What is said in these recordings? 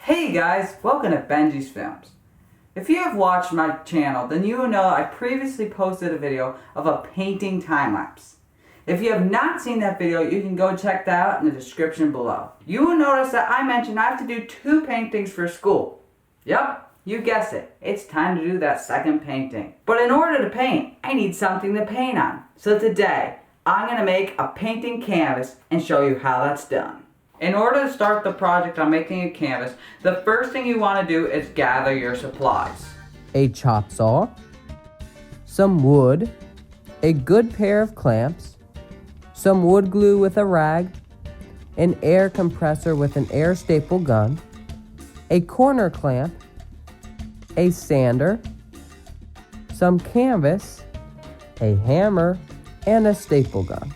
Hey guys, welcome to Benji's Films. If you have watched my channel, then you will know I previously posted a video of a painting time-lapse. If you have not seen that video, you can go check that out in the description below. You will notice that I mentioned I have to do 2 paintings for school. Yep, you guessed it. It's time to do that second painting. But in order to paint, I need something to paint on. So today, I'm going to make a painting canvas and show you how that's done. In order to start the project on making a canvas, the first thing you want to do is gather your supplies. A chop saw, some wood, a good pair of clamps, some wood glue with a rag, an air compressor with an air staple gun, a corner clamp, a sander, some canvas, a hammer, and a staple gun.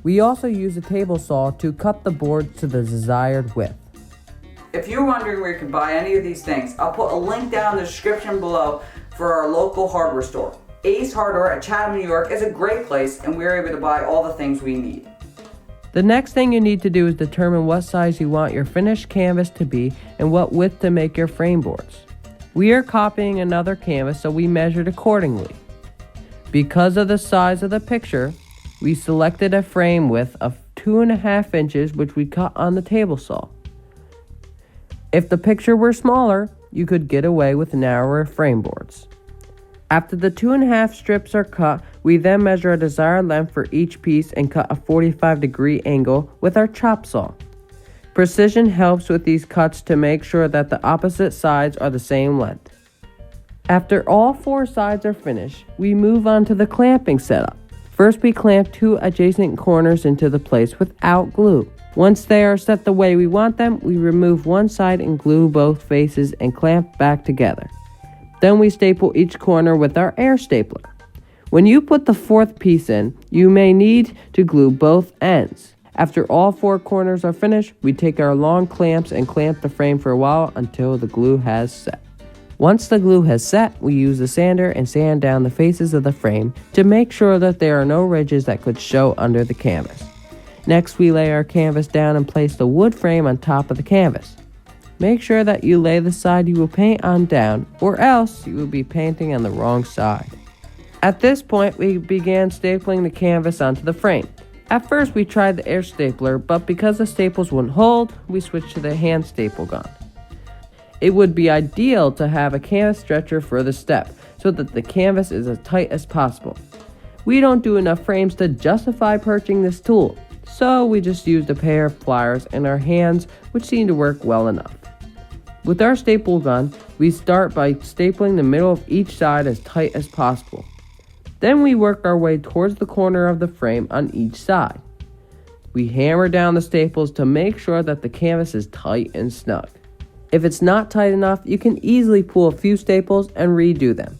We also use a table saw to cut the boards to the desired width. If you're wondering where you can buy any of these things, I'll put a link down in the description below for our local hardware store. Ace Hardware at Chatham, New York is a great place, and we're able to buy all the things we need. The next thing you need to do is determine what size you want your finished canvas to be and what width to make your frame boards. We are copying another canvas, so we measured accordingly. Because of the size of the picture, we selected a frame width of 2.5 inches, which we cut on the table saw. If the picture were smaller, you could get away with narrower frame boards. After the 2.5 strips are cut, we then measure a desired length for each piece and cut a 45-degree angle with our chop saw. Precision helps with these cuts to make sure that the opposite sides are the same length. After all 4 sides are finished, we move on to the clamping setup. First, we clamp 2 adjacent corners into the place without glue. Once they are set the way we want them, we remove one side and glue both faces and clamp back together. Then we staple each corner with our air stapler. When you put the 4th piece in, you may need to glue both ends. After all 4 corners are finished, we take our long clamps and clamp the frame for a while until the glue has set. Once the glue has set, we use the sander and sand down the faces of the frame to make sure that there are no ridges that could show under the canvas. Next, we lay our canvas down and place the wood frame on top of the canvas. Make sure that you lay the side you will paint on down, or else you will be painting on the wrong side. At this point, we began stapling the canvas onto the frame. At first, we tried the air stapler, but because the staples wouldn't hold, we switched to the hand staple gun. It would be ideal to have a canvas stretcher for the step, so that the canvas is as tight as possible. We don't do enough frames to justify purchasing this tool, so we just used a pair of pliers in our hands, which seemed to work well enough. With our staple gun, we start by stapling the middle of each side as tight as possible. Then we work our way towards the corner of the frame on each side. We hammer down the staples to make sure that the canvas is tight and snug. If it's not tight enough, you can easily pull a few staples and redo them.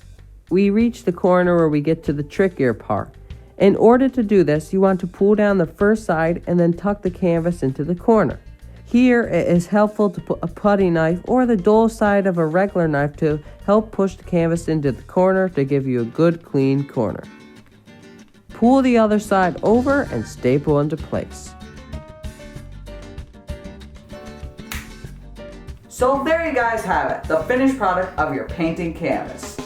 We reach the corner where we get to the trickier part. In order to do this, you want to pull down the first side and then tuck the canvas into the corner. Here, it is helpful to put a putty knife or the dull side of a regular knife to help push the canvas into the corner to give you a good clean corner. Pull the other side over and staple into place. So there you guys have it, the finished product of your painting canvas.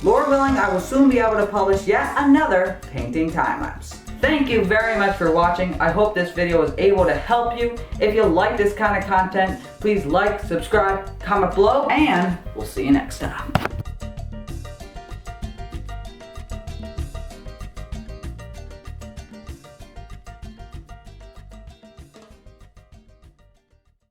Lord willing, I will soon be able to publish yet another painting time-lapse. Thank you very much for watching. I hope this video was able to help you. If you like this kind of content, please like, subscribe, comment below, and we'll see you next time.